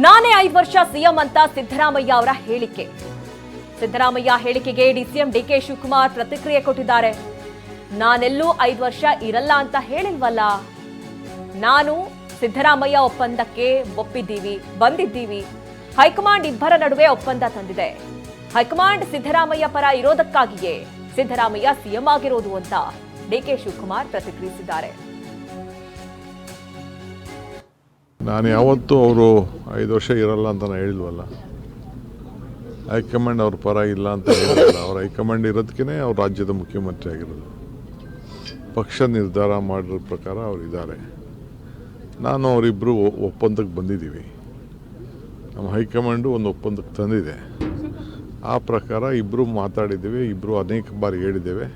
ನಾನೇ 5 ವರ್ಷ ಸಿಎಂ ಅಂತ ಸಿದ್ದರಾಮಯ್ಯ ಅವರ ಹೇಳಿಕೆ. ಸಿದ್ದರಾಮಯ್ಯ ಹೇಳಿಕೆಗೆ ಡಿಸಿಎಂ ಡಿಕೆ ಶಿವಕುಮಾರ್ ಪ್ರತಿಕ್ರಿಯೆ ಕೊಟ್ಟಿದ್ದಾರೆ. ನಾನೆಲ್ಲೂ 5 ವರ್ಷ ಇರಲ್ಲ ಅಂತ ಹೇಳಿಲ್ವಲ್ಲ. ನಾನು ಸಿದ್ದರಾಮಯ್ಯ ಒಪ್ಪಂದಕ್ಕೆ ಬಂದಿದ್ದೀವಿ. ಹೈಕಮಾಂಡ್ ಇಬ್ಬರ ನಡುವೆ ಒಪ್ಪಂದ ತಂದಿದೆ. ಹೈಕಮಾಂಡ್ ಸಿದ್ದರಾಮಯ್ಯ ಪರ ಇರೋದಕ್ಕಾಗಿಯೇ ಸಿದ್ದರಾಮಯ್ಯ ಸಿಎಂ ಆಗಿರೋದು ಅಂತ ಡಿಕೆ ಶಿವಕುಮಾರ್ ಪ್ರತಿಕ್ರಿಯಿಸಿದ್ದಾರೆ. ನಾನು ಯಾವತ್ತೂ ಅವರು 5 ವರ್ಷ ಇರಲ್ಲ ಅಂತ ನಾನು ಹೇಳಿಲ್ವಲ್ಲ. ಹೈಕಮಾಂಡ್ ಅವ್ರ ಪರ ಇಲ್ಲ ಅಂತ ಹೇಳಿಲ್ಲ. ಅವ್ರ ಹೈಕಮಾಂಡ್ ಇರೋದಕ್ಕೇ ಅವ್ರ ರಾಜ್ಯದ ಮುಖ್ಯಮಂತ್ರಿ ಆಗಿರೋದು. ಪಕ್ಷ ನಿರ್ಧಾರ ಮಾಡಿರೋ ಪ್ರಕಾರ ಅವರಿದ್ದಾರೆ. ನಾನು ಅವರಿಬ್ಬರು ಒಪ್ಪಂದಕ್ಕೆ ಬಂದಿದ್ದೀವಿ. ನಮ್ಮ ಹೈಕಮಾಂಡು ಒಂದು ಒಪ್ಪಂದಕ್ಕೆ ತಂದಿದೆ. ಆ ಪ್ರಕಾರ ಇಬ್ಬರು ಮಾತಾಡಿದ್ದೇವೆ, ಇಬ್ಬರು ಅನೇಕ ಬಾರಿ ಹೇಳಿದ್ದೇವೆ.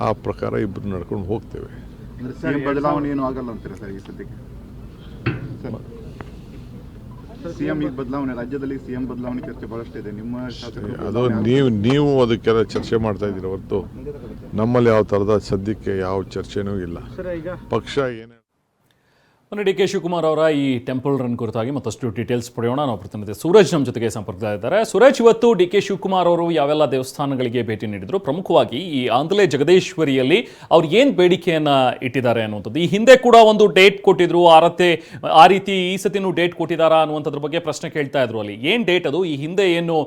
ಆ ಪ್ರಕಾರ ಇಬ್ಬರು ನಡ್ಕೊಂಡು ಹೋಗ್ತೇವೆ. ಬದಲಾವಣೆ ಏನು ಆಗಲ್ಲ ಅಂತೀರಾ ಸರ್ ಈ ಸದ್ಯಕ್ಕೆ? ಸಿಎಂ ಬದಲಾವಣೆ, ರಾಜ್ಯದಲ್ಲಿ ಸಿಎಂ ಬದಲಾವಣೆ ಚರ್ಚೆ ಬಹಳಷ್ಟು ಇದೆ. ನಿಮ್ಮ ಅದು ನೀವು ಅದಕ್ಕೆಲ್ಲ ಚರ್ಚೆ ಮಾಡ್ತಾ ಇದ್ದೀರ ಹೊರತು ನಮ್ಮಲ್ಲಿ ಯಾವ ಥರದ ಸದ್ಯಕ್ಕೆ ಯಾವ ಚರ್ಚೆನೂ ಇಲ್ಲ. ಪಕ್ಷ ಏನೇ ಮೊನ್ನೆ ಡಿ ಕೆ ಶಿವಕುಮಾರ್ ಅವರ ಈ ಟೆಂಪಲ್ ರನ್ ಕುರಿತಾಗಿ ಮತ್ತಷ್ಟು ಡೀಟೇಲ್ಸ್ ಪಡೆಯೋಣ. ನಾವು ಪ್ರತಿನಿಧಿ ಸೂರಜ್ ನಮ್ಮ ಜೊತೆಗೆ ಸಂಪರ್ಕದಲ್ಲಿದ್ದಾರೆ. ಸೂರಜ್, ಇವತ್ತು ಡಿ ಕೆ ಶಿವಕುಮಾರ್ ಅವರು ಯಾವೆಲ್ಲ ದೇವಸ್ಥಾನಗಳಿಗೆ ಭೇಟಿ ನೀಡಿದ್ರು, ಪ್ರಮುಖವಾಗಿ ಈ ಆಂಧ್ಲೆ ಜಗದೀಶ್ವರಿಯಲ್ಲಿ ಅವ್ರು ಏನು ಬೇಡಿಕೆಯನ್ನು ಇಟ್ಟಿದ್ದಾರೆ ಅನ್ನುವಂಥದ್ದು. ಈ ಹಿಂದೆ ಕೂಡ ಒಂದು ಡೇಟ್ ಕೊಟ್ಟಿದ್ರು, ಆ ರೀತಿ ಈ ಸತಿನೂ ಡೇಟ್ ಕೊಟ್ಟಿದ್ದಾರಾ ಅನ್ನುವಂಥದ್ರ ಬಗ್ಗೆ ಪ್ರಶ್ನೆ ಕೇಳ್ತಾ ಇದ್ರು. ಅಲ್ಲಿ ಏನು ಡೇಟ್ ಅದು? ಈ ಹಿಂದೆ ಏನು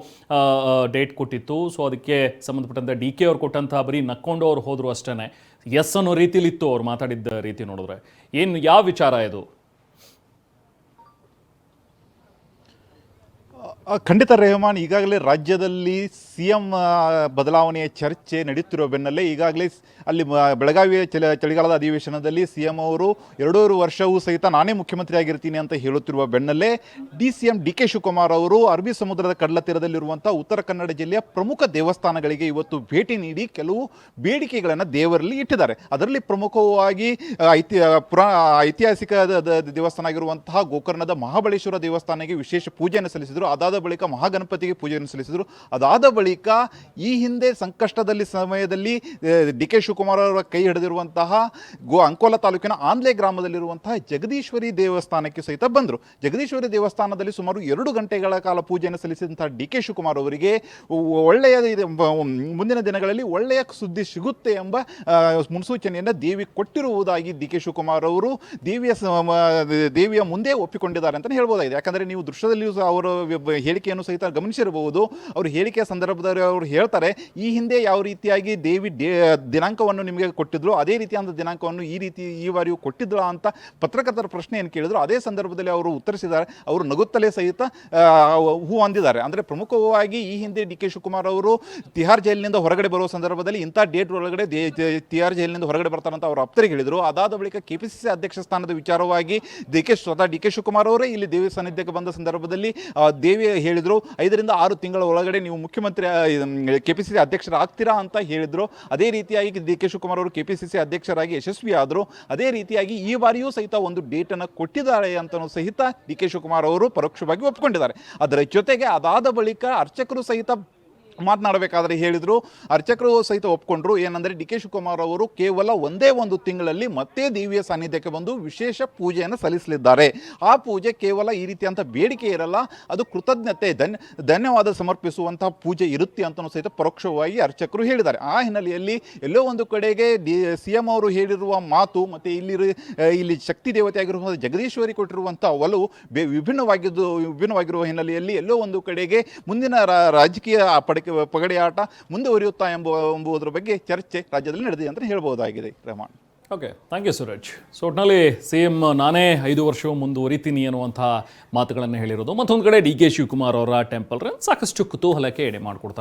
ಡೇಟ್ ಕೊಟ್ಟಿತ್ತು, ಸೊ ಅದಕ್ಕೆ ಸಂಬಂಧಪಟ್ಟಂತೆ ಡಿ ಕೆ ಅವ್ರು ಕೊಟ್ಟಂತಹ ಬರೀ ನಕ್ಕೊಂಡು ಅವ್ರು ಹೋದ್ರು ಅಷ್ಟೇ. ಎಸ್ ಅನ್ನೋ ರೀತಿಲಿತ್ತು ಅವ್ರು ಮಾತಾಡಿದ್ದ ರೀತಿ ನೋಡಿದ್ರೆ. ಏನು ಯಾವ ವಿಚಾರ ಇದು? ಖಂಡಿತ ರೆಹಮಾನ್, ಈಗಾಗಲೇ ರಾಜ್ಯದಲ್ಲಿ ಸಿಎಂ ಬದಲಾವಣೆಯ ಚರ್ಚೆ ನಡೆಯುತ್ತಿರುವ ಬೆನ್ನಲ್ಲೇ ಈಗಾಗಲೇ ಅಲ್ಲಿ ಬೆಳಗಾವಿಯ ಚಳಿಗಾಲದ ಅಧಿವೇಶನದಲ್ಲಿ ಸಿಎಂ ಅವರು 2.5 ವರ್ಷವೂ ಸಹಿತ ನಾನೇ ಮುಖ್ಯಮಂತ್ರಿ ಆಗಿರ್ತೀನಿ ಅಂತ ಹೇಳುತ್ತಿರುವ ಬೆನ್ನಲ್ಲೇ ಸಿಎಂ ಡಿ ಕೆ ಶಿವಕುಮಾರ್ ಅವರು ಅರಬ್ಬಿ ಸಮುದ್ರದ ಕಡಲ ತೀರದಲ್ಲಿರುವಂಥ ಉತ್ತರ ಕನ್ನಡ ಜಿಲ್ಲೆಯ ಪ್ರಮುಖ ದೇವಸ್ಥಾನಗಳಿಗೆ ಇವತ್ತು ಭೇಟಿ ನೀಡಿ ಕೆಲವು ಬೇಡಿಕೆಗಳನ್ನು ದೇವರಲ್ಲಿ ಇಟ್ಟಿದ್ದಾರೆ. ಅದರಲ್ಲಿ ಪ್ರಮುಖವಾಗಿ ಐತಿಹಾಸಿಕ ದೇವಸ್ಥಾನ ಆಗಿರುವಂತಹ ಗೋಕರ್ಣದ ಮಹಾಬಳೇಶ್ವರ ದೇವಸ್ಥಾನಕ್ಕೆ ವಿಶೇಷ ಪೂಜೆಯನ್ನು ಸಲ್ಲಿಸಿದರು. ಅದಾದ ಬಳಿಕ ಮಹಾಗಣಪತಿಗೆ ಪೂಜೆಯನ್ನು ಸಲ್ಲಿಸಿದರು. ಅದಾದ ಬಳಿಕ ಈ ಹಿಂದೆ ಸಂಕಷ್ಟದಲ್ಲಿ ಸಮಯದಲ್ಲಿ ಡಿ ಕೆ ಶಿವಕುಮಾರ್ ಅವರ ಕೈ ಹಿಡಿದಿರುವಂತಹ ಅಂಕೋಲ ತಾಲೂಕಿನ ಆಂಧ್ಲೆ ಗ್ರಾಮದಲ್ಲಿರುವಂತಹ ಜಗದೀಶ್ವರಿ ದೇವಸ್ಥಾನಕ್ಕೆ ಸಹಿತ ಬಂದರು. ಜಗದೀಶ್ವರಿ ದೇವಸ್ಥಾನದಲ್ಲಿ ಸುಮಾರು 2 ಗಂಟೆಗಳ ಕಾಲ ಪೂಜೆಯನ್ನು ಸಲ್ಲಿಸಿದಂತಹ ಡಿ ಕೆ ಶಿವಕುಮಾರ್ ಅವರಿಗೆ ಒಳ್ಳೆಯ ಮುಂದಿನ ದಿನಗಳಲ್ಲಿ ಒಳ್ಳೆಯ ಸುದ್ದಿ ಸಿಗುತ್ತೆ ಎಂಬ ಮುನ್ಸೂಚನೆಯನ್ನು ದೇವಿ ಕೊಟ್ಟಿರುವುದಾಗಿ ಡಿ ಕೆ ಶಿವಕುಮಾರ್ ಅವರು ದೇವಿಯ ಮುಂದೆ ಒಪ್ಪಿಕೊಂಡಿದ್ದಾರೆ ಅಂತ ಹೇಳ್ಬೋದಾಗಿದೆ. ಯಾಕಂದರೆ ನೀವು ದೃಶ್ಯದಲ್ಲಿಯೂ ಅವರ ಹೇಳಿಕೆಯನ್ನು ಸಹಿತ ಗಮನಿಸಿರಬಹುದು. ಅವರು ಹೇಳಿಕೆಯ ಸಂದರ್ಭದಲ್ಲಿ ಅವರು ಹೇಳ್ತಾರೆ, ಈ ಹಿಂದೆ ಯಾವ ರೀತಿಯಾಗಿ ದೇವಿ ದಿನಾಂಕವನ್ನು ನಿಮಗೆ ಕೊಟ್ಟಿದ್ರು ಅದೇ ರೀತಿಯಾದ ದಿನಾಂಕವನ್ನು ಈ ಬಾರಿಯೂ ಕೊಟ್ಟಿದ್ರು ಅಂತ ಪತ್ರಕರ್ತರ ಪ್ರಶ್ನೆಯನ್ನು ಕೇಳಿದ್ರು. ಅದೇ ಸಂದರ್ಭದಲ್ಲಿ ಅವರು ಉತ್ತರಿಸಿದ್ದಾರೆ. ಅವರು ನಗುತ್ತಲೇ ಸಹಿತ ಹೂ ಅಂದಿದ್ದಾರೆ. ಅಂದರೆ ಪ್ರಮುಖವಾಗಿ ಈ ಹಿಂದೆ ಡಿ ಕೆ ಶಿವಕುಮಾರ್ ಅವರು ತಿಹಾರ್ ಜೈಲಿನಿಂದ ಹೊರಗಡೆ ಬರುವ ಸಂದರ್ಭದಲ್ಲಿ ಇಂಥ ಡೇಟ್ ಒಳಗಡೆ ತಿಹಾರ್ ಜೈಲಿನಿಂದ ಹೊರಗಡೆ ಬರ್ತಾರಂತ ಅವರು ಆಪ್ತರಿಗೆ ಹೇಳಿದರು. ಅದಾದ ಬಳಿಕ ಕೆಪಿಸಿಸಿ ಅಧ್ಯಕ್ಷ ಸ್ಥಾನದ ವಿಚಾರವಾಗಿ ಸ್ವತಃ ಡಿ ಕೆ ಶಿವಕುಮಾರ್ ಅವರೇ ಇಲ್ಲಿ ದೇವಿ ಸಾನ್ನಿಧ್ಯಕ್ಕೆ ಬಂದ ಸಂದರ್ಭದಲ್ಲಿ ದೇವಿ ಹೇಳಿದರು, 5 ರಿಂದ 6 ತಿಂಗಳ ಒಳಗಡೆ ನೀವು ಮುಖ್ಯಮಂತ್ರಿ ಕೆಪಿಸಿಸಿ ಅಧ್ಯಕ್ಷರಾಗ್ತೀರಾ ಅಂತ ಹೇಳಿದರು. ಅದೇ ರೀತಿಯಾಗಿ ಡಿ ಕೆ ಶಿವಕುಮಾರ್ ಅವರು ಕೆಪಿಸಿಸಿ ಅಧ್ಯಕ್ಷರಾಗಿ ಯಶಸ್ವಿ ಆದರು. ಅದೇ ರೀತಿಯಾಗಿ ಈ ಬಾರಿಯೂ ಸಹಿತ ಒಂದು ಡೇಟನ್ನು ಕೊಟ್ಟಿದ್ದಾರೆ ಅಂತಲೂ ಸಹಿತ ಡಿ ಕೆ ಶಿವಕುಮಾರ್ ಅವರು ಪರೋಕ್ಷವಾಗಿ ಒಪ್ಪಿಕೊಂಡಿದ್ದಾರೆ. ಅದರ ಜೊತೆಗೆ ಅದಾದ ಬಳಿಕ ಅರ್ಚಕರು ಸಹಿತ ಮಾತನಾಡಬೇಕಾದ್ರೆ ಹೇಳಿದರು, ಅರ್ಚಕರು ಸಹಿತ ಒಪ್ಕೊಂಡ್ರು. ಏನಂದರೆ ಡಿ ಕೆ ಶಿವಕುಮಾರ್ ಅವರು ಕೇವಲ ಒಂದೇ ಒಂದು ತಿಂಗಳಲ್ಲಿ ಮತ್ತೆ ದೇವಿಯ ಸಾನ್ನಿಧ್ಯಕ್ಕೆ ಬಂದು ವಿಶೇಷ ಪೂಜೆಯನ್ನು ಸಲ್ಲಿಸಲಿದ್ದಾರೆ. ಆ ಪೂಜೆ ಕೇವಲ ಈ ರೀತಿಯಂಥ ಬೇಡಿಕೆ ಇರಲ್ಲ, ಅದು ಕೃತಜ್ಞತೆ ಧನ್ಯವಾದ ಸಮರ್ಪಿಸುವಂತಹ ಪೂಜೆ ಇರುತ್ತೆ ಅಂತಲೂ ಸಹಿತ ಪರೋಕ್ಷವಾಗಿ ಅರ್ಚಕರು ಹೇಳಿದ್ದಾರೆ. ಆ ಹಿನ್ನೆಲೆಯಲ್ಲಿ ಎಲ್ಲೋ ಒಂದು ಕಡೆಗೆ ಸಿಎಂ ಅವರು ಹೇಳಿರುವ ಮಾತು ಮತ್ತು ಇಲ್ಲಿ ಶಕ್ತಿ ದೇವತೆ ಆಗಿರುವ ಜಗದೀಶ್ವರಿ ಕೊಟ್ಟಿರುವಂಥ ಒಲವು ವಿಭಿನ್ನವಾಗಿರುವ ಹಿನ್ನೆಲೆಯಲ್ಲಿ ಎಲ್ಲೋ ಒಂದು ಕಡೆಗೆ ಮುಂದಿನ ರಾಜಕೀಯ ಪಗಡೆಯಾಟ ಮುಂದುವರಿಯುತ್ತಾ ಎಂಬುದರ ಬಗ್ಗೆ ಚರ್ಚೆ ರಾಜ್ಯದಲ್ಲಿ ನಡೆದಿದೆ ಅಂತ ಹೇಳ್ಬೋದಾಗಿದೆ. Rehman, okay, thank you Suraj. So ಒಟ್ಟಿನಲ್ಲಿ ಸಿಎಂ ನಾನೇ 5 ವರ್ಷ ಮುಂದುವರಿತೀನಿ ಅನ್ನುವಂಥ ಮಾತುಗಳನ್ನು ಹೇಳಿರೋದು. ಮತ್ತೊಂದು ಕಡೆ ಡಿ ಕೆ ಶಿವಕುಮಾರ್ ಅವರ ಟೆಂಪಲ್ ರನ್ ಸಾಕಷ್ಟು ಕುತೂಹಲಕ್ಕೆ ಎಡೆ ಮಾಡಿಕೊಡ್ತಾ ಇದೆ.